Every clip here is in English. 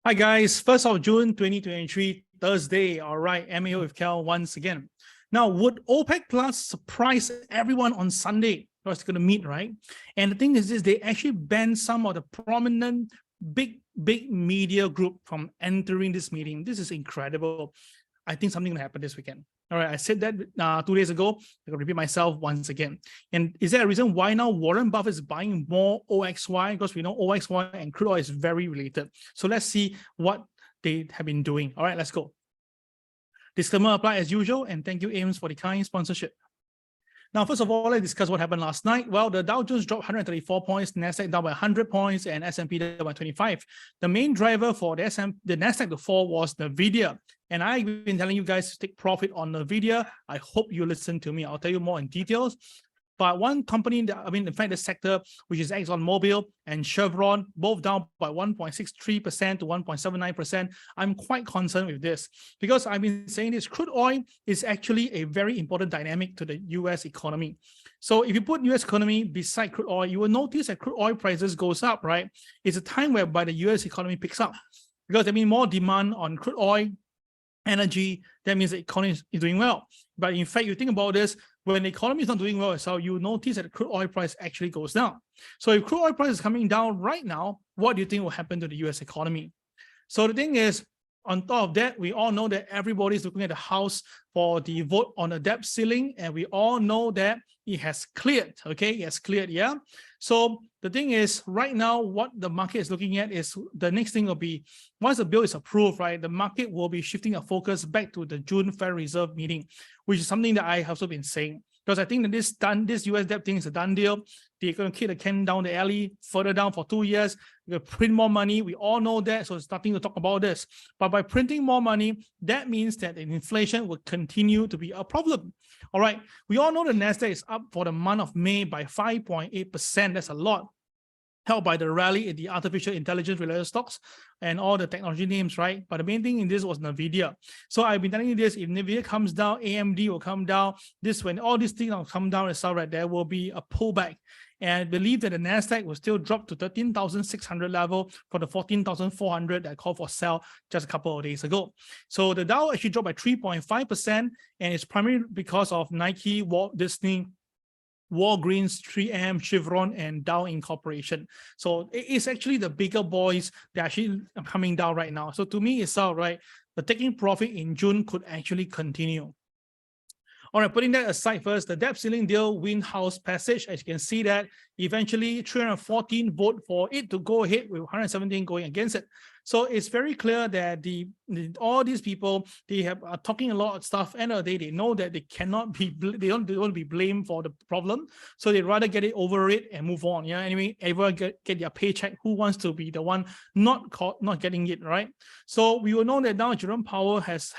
Hi guys, 1st of June 2023, Thursday. All right, MAO with Cal once again. Now, would OPEC Plus surprise everyone on Sunday? It's going to meet, right? And the thing is this, they actually banned some of the prominent big media group from entering this meeting. This is incredible. I think something will happen this weekend. All right, I said that 2 days ago. I'm going to repeat myself once again. And is there a reason why now Warren Buffett is buying more OXY? Because we know OXY and crude oil is very related. So let's see what they have been doing. All right, let's go. Disclaimer apply as usual, and thank you, Ames, for the kind sponsorship. Now, first of all, let's discuss what happened last night. Well, the Dow Jones dropped 134 points, Nasdaq down by 100 points, and S&P down by 25. The main driver for the Nasdaq to fall was Nvidia. And I've been telling you guys to take profit on Nvidia. I hope you listen to me. I'll tell you more in details. But one company, in fact, the sector, which is ExxonMobil and Chevron, both down by 1.63% to 1.79%. I'm quite concerned with this because I've been saying this, crude oil is actually a very important dynamic to the US economy. So if you put US economy beside crude oil, you will notice that crude oil prices goes up, right? It's a time whereby the US economy picks up because there means more demand on crude oil, energy. That means the economy is doing well. But in fact, you think about this, when the economy is not doing well, so you notice that the crude oil price actually goes down. So if crude oil price is coming down right now, what do you think will happen to the US economy? So the thing is, on top of that, we all know that everybody's looking at the House for the vote on the debt ceiling, and we all know that it has cleared, okay? It has cleared, yeah? So the thing is, right now, what the market is looking at is the next thing will be, once the bill is approved, right, the market will be shifting a focus back to the June Federal Reserve meeting, which is something that I have also been saying. Because I think that this US debt thing is a done deal. They're going to kick the can down the alley, further down for 2 years. They're going to print more money. We all know that, so it's nothing to talk about this. But by printing more money, that means that the inflation will continue to be a problem. All right. We all know the Nasdaq is up for the month of May by 5.8%. That's a lot. Helped by the rally in the artificial intelligence related stocks and all the technology names, right? But the main thing in this was Nvidia. So I've been telling you this, if Nvidia comes down, AMD will come down. When all these things will come down itself, right, there will be a pullback. And I believe that the Nasdaq will still drop to 13,600 level for the 14,400 that I called for sell just a couple of days ago. So the Dow actually dropped by 3.5%, and it's primarily because of Nike, Walt Disney, Walgreens, 3M, Chevron, and Dow Incorporation. So it's actually the bigger boys that actually are coming down right now. So to me, it's all right. The taking profit in June could actually continue. All right, putting that aside first, the debt ceiling deal win House passage. As you can see that eventually 314 vote for it to go ahead with 117 going against it. So it's very clear that all these people, they are talking a lot of stuff. End of the day, they know that they cannot be, they don't be blamed for the problem. So they rather get it over it and move on. Yeah. Anyway, everyone get their paycheck. Who wants to be the one not getting it, right? So we will know that now Jerome Powell has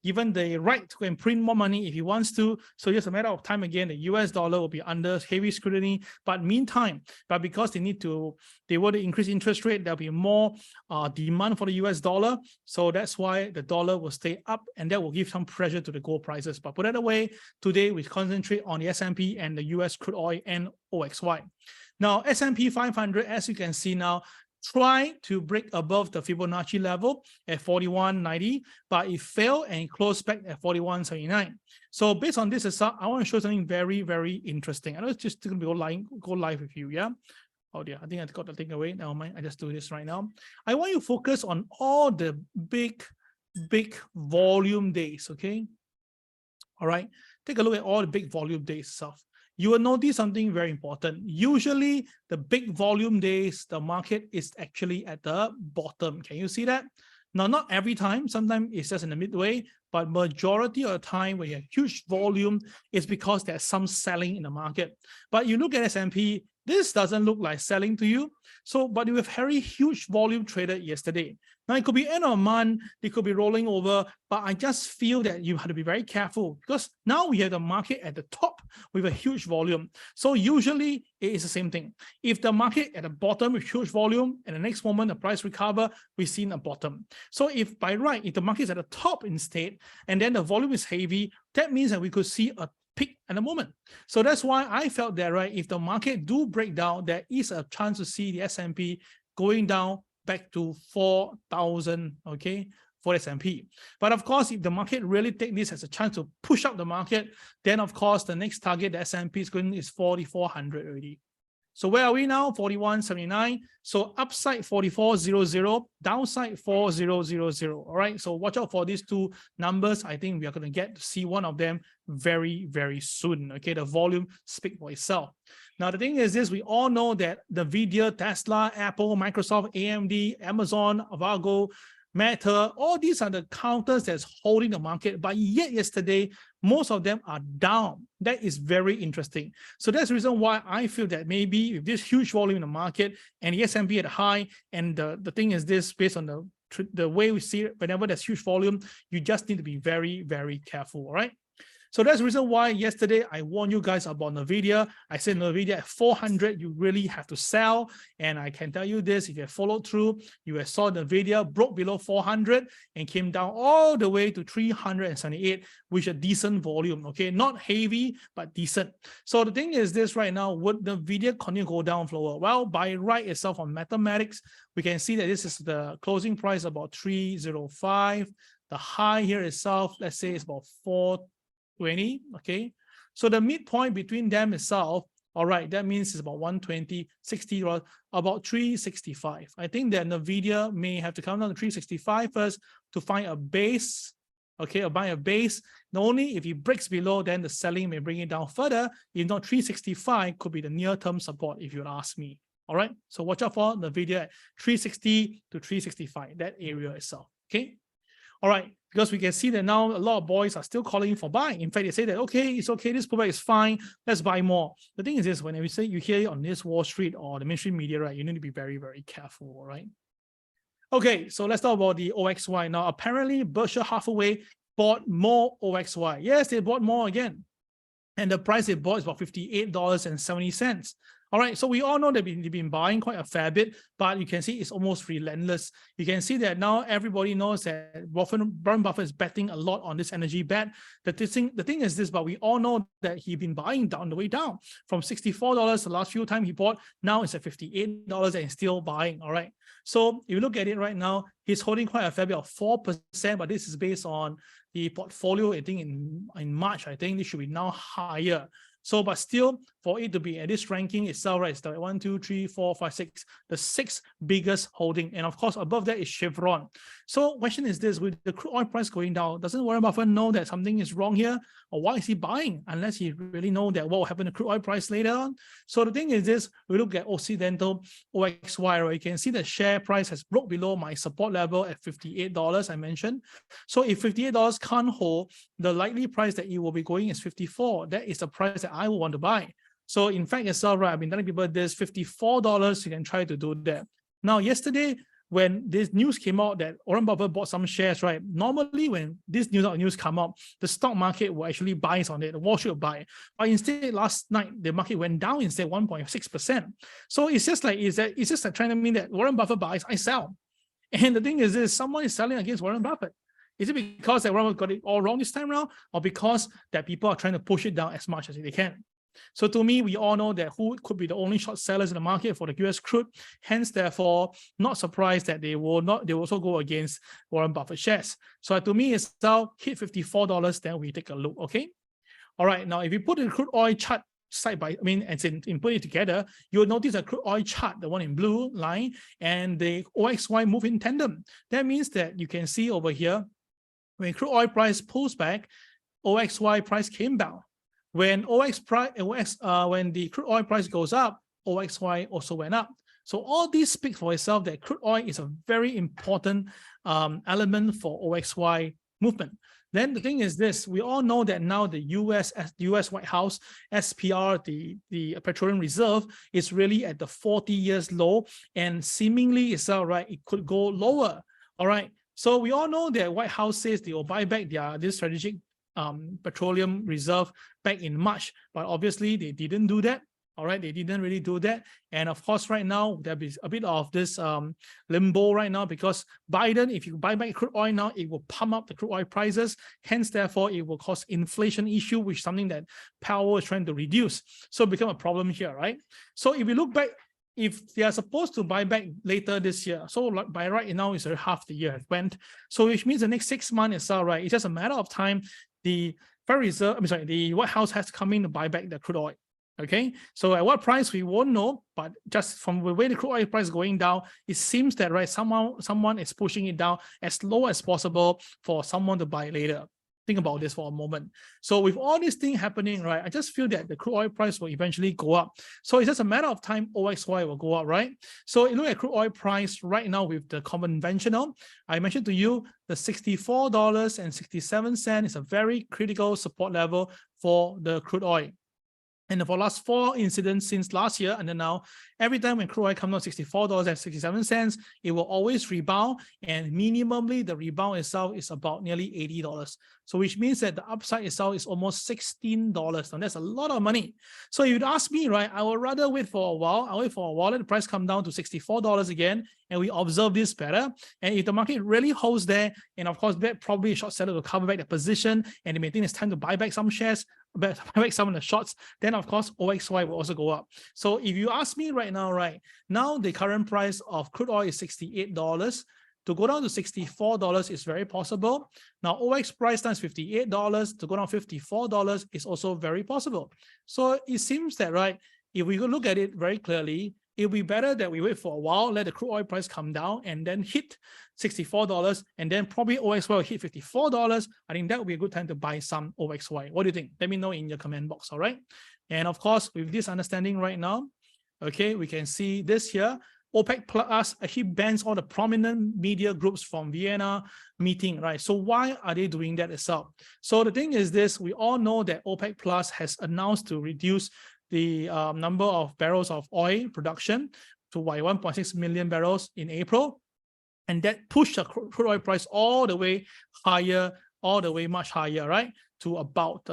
given the right to go and print more money if he wants to. So just a matter of time again, the US dollar will be under heavy scrutiny. But meantime, because they want to increase interest rate, there'll be more demand for the US dollar. So that's why the dollar will stay up, and that will give some pressure to the gold prices. But put that away, today we concentrate on the S&P and the US crude oil and OXY. Now, S&P 500, as you can see now, try to break above the Fibonacci level at 41.90, but it failed and closed back at 41.79. So based on this result, I want to show something very, very interesting. I know it's just going to go live with you, yeah? Oh dear, I think I got the thing away. Never mind, I just do this right now. I want you to focus on all the big volume days, okay? All right, take a look at all the big volume days stuff. You will notice something very important. Usually, the big volume days, the market is actually at the bottom. Can you see that? Now, not every time. Sometimes it's just in the midway, but majority of the time when you have huge volume, it's because there's some selling in the market. But you look at S&P, this doesn't look like selling to you. So, but we have very huge volume traded yesterday. Now, it could be end of a month, it could be rolling over, but I just feel that you have to be very careful because now we have the market at the top with a huge volume. So usually it is the same thing. If the market at the bottom with huge volume and the next moment the price recover, we've seen a bottom. So if by right, if the market is at the top instead, and then the volume is heavy, that means that we could see a peak at the moment. So that's why I felt that, right, if the market do break down, there is a chance to see the S&P going down back to 4,000, okay, for S&P. But of course, if the market really take this as a chance to push up the market, then of course the next target the S&P is going is 4,400 already. So where are we now? 41.79. So upside 44.00, downside 40.00. All right. So watch out for these two numbers. I think we are going to get to see one of them very, very soon. Okay. The volume speaks for itself. Now, the thing is this, we all know that Nvidia, Tesla, Apple, Microsoft, AMD, Amazon, Avago, Meta, all these are the counters that's holding the market, but yet yesterday, most of them are down. That is very interesting. So that's the reason why I feel that maybe with this huge volume in the market and the S&P at high, and the thing is this, based on the way we see it, whenever there's huge volume, you just need to be very, very careful, all right? So that's the reason why yesterday I warned you guys about Nvidia. I said Nvidia at 400, you really have to sell. And I can tell you this, if you have followed through, you have saw Nvidia broke below 400 and came down all the way to 378, which is a decent volume, okay? Not heavy, but decent. So the thing is this right now, would Nvidia continue to go down lower? Well, by right itself on mathematics, we can see that this is the closing price about 305. The high here itself, let's say it's about 420, okay? So the midpoint between them itself, all right, that means it's about 120, 60, or about 365. I think that Nvidia may have to come down to 365 first to find a base, okay, or buy a base. Not only if it breaks below, then the selling may bring it down further. If not, 365 could be the near-term support, if you would ask me. All right, so watch out for Nvidia at 360 to 365, that area itself, okay? All right, because we can see that now a lot of boys are still calling for buying. In fact, they say that, okay, it's okay, this pullback is fine, let's buy more. The thing is this, when we say you hear it on this Wall Street or the mainstream media, right, you need to be very, very careful, all right? Okay, so let's talk about the OXY. Now, apparently, Berkshire Hathaway bought more OXY. Yes, they bought more again. And the price they bought is about $58.70. All right, so we all know that they've been buying quite a fair bit, but you can see it's almost relentless. You can see that now everybody knows that Warren Buffett is betting a lot on this energy bet. The thing is this, but we all know that he's been buying down the way down from $64 the last few times he bought. Now it's at $58 and still buying. All right, so if you look at it right now, he's holding quite a fair bit of 4%, but this is based on the portfolio. I think in March, I think this should be now higher. So, but still, for it to be at this ranking itself, right, it's the 1, 2, 3, 4, 5, 6, the 6th biggest holding. And of course, above that is Chevron. So, question is this, with the crude oil price going down, doesn't Warren Buffett know that something is wrong here? Or why is he buying? Unless he really knows that what will happen to crude oil price later on. So, the thing is this, we look at Occidental OXY, right? You can see the share price has broke below my support level at $58, I mentioned. So, if $58 can't hold, the likely price that it will be going is 54. That is the price that I will want to buy. So in fact itself, right, I've been telling people this $54, you can try to do that. Now, yesterday, when this news came out that Warren Buffett bought some shares, right, normally when this news come out, the stock market will actually buy on it, the Wall Street will buy. But instead, last night, the market went down instead 1.6%. So it's just like trying to mean that Warren Buffett buys, I sell. And the thing is this, someone is selling against Warren Buffett. Is it because that Warren got it all wrong this time around, or because that people are trying to push it down as much as they can? So to me, we all know that who could be the only short sellers in the market for the US crude. Hence, therefore, not surprised that they will also go against Warren Buffett shares. So to me, it's now hit $54, then we take a look, okay? All right, now if you put the crude oil chart side by, and put it together, you'll notice a crude oil chart, the one in blue line, and the OXY move in tandem. That means that you can see over here, when crude oil price pulls back, OXY price came down. When when the crude oil price goes up, OXY also went up. So all these speak for itself that crude oil is a very important element for OXY movement. Then the thing is this, we all know that now the US White House, SPR, the petroleum reserve, is really at the 40 years low, and seemingly itself, right, it could go lower. All right. So we all know that White House says they will buy back this strategic petroleum reserve back in March, but obviously they didn't do that. All right, they didn't really do that. And of course, right now, there is a bit of this limbo right now, because Biden, if you buy back crude oil now, it will pump up the crude oil prices. Hence, therefore, it will cause inflation issue, which is something that Powell is trying to reduce. So it become a problem here, right? So if we look back if they are supposed to buy back later this year, so like by right now it's already half the year has went, so which means the next 6 months itself, right? It's just a matter of time. The Federal Reserve, the White House has to come in to buy back the crude oil. Okay, so at what price we won't know, but just from the way the crude oil price is going down, it seems that right someone is pushing it down as low as possible for someone to buy later. Think about this for a moment. So with all these things happening, right, I just feel that the crude oil price will eventually go up. So it's just a matter of time OXY will go up, right? So you look at crude oil price right now with the conventional, I mentioned to you the $64.67 is a very critical support level for the crude oil. And for the last 4 incidents since last year and then now, every time when crude oil comes down $64.67, it will always rebound, and minimally the rebound itself is about nearly $80. So which means that the upside itself is almost $16. And that's a lot of money. So if you'd ask me, right, I would rather wait for a while. I'll wait for a while, let the price come down to $64 again, and we observe this better. And if the market really holds there, and of course, that probably a short seller will cover back the position, and they may think it's time to buy back some shares, buy back some of the shorts, then of course OXY will also go up. So if you ask me right now, now the current price of crude oil is $68. To go down to $64 is very possible. Now OX price times $58 to go down $54 is also very possible. So it seems that, right, if we look at it very clearly, it'll be better that we wait for a while, let the crude oil price come down and then hit $64, and then probably OXY will hit $54. I think that would be a good time to buy some OXY. What do you think? Let me know in your comment box, all right? And of course, with this understanding right now, okay, we can see this here. OPEC Plus actually bans all the prominent media groups from Vienna meeting, right? So why are they doing that itself? So the thing is this, we all know that OPEC Plus has announced to reduce the number of barrels of oil production to 1.6 million barrels in April. And that pushed the crude oil price all the way higher, much higher, right? To about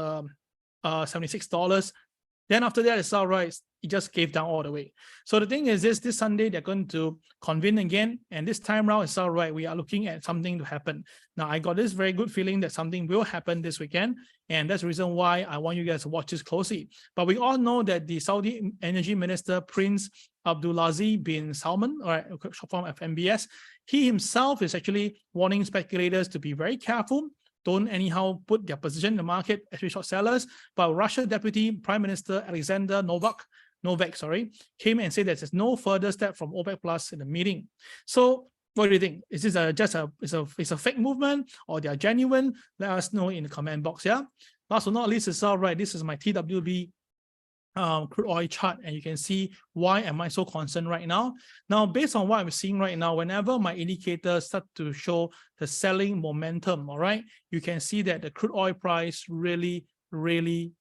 $76. Then after that, it's all right. It just gave down all the way. So the thing is this Sunday, they're going to convene again. And this time around, it's all right. We are looking at something to happen. Now, I got this very good feeling that something will happen this weekend. And that's the reason why I want you guys to watch this closely. But we all know that the Saudi Energy Minister, Prince Abdulaziz bin Salman, or short form of MBS, he himself is actually warning speculators to be very careful. Don't anyhow put their position in the market, especially short sellers. But Russia Deputy Prime Minister Alexander Novak came and said that there's no further step from OPEC Plus in the meeting. So what do you think? Is this it's a fake movement, or they are genuine? Let us know in the comment box. Yeah. Last but not least, it's all right. This is my TWB crude oil chart, and you can see why am I so concerned right now. Now, based on what I'm seeing right now, whenever my indicators start to show the selling momentum, all right, you can see that the crude oil price really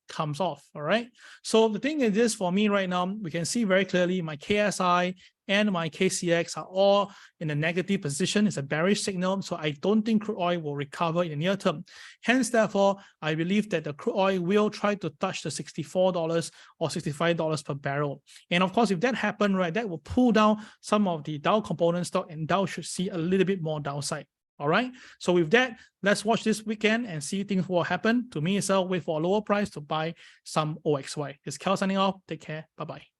comes off. All right. So the thing is this, for me right now, we can see very clearly my KSI and my KCX are all in a negative position. It's a bearish signal. So I don't think crude oil will recover in the near term. Hence, therefore, I believe that the crude oil will try to touch the $64 or $65 per barrel. And of course, if that happens, right, that will pull down some of the Dow component stock, and Dow should see a little bit more downside. All right. So with that, let's watch this weekend and see things will happen. To me, it's wait for a lower price to buy some OXY. It's Cal signing off. Take care. Bye-bye.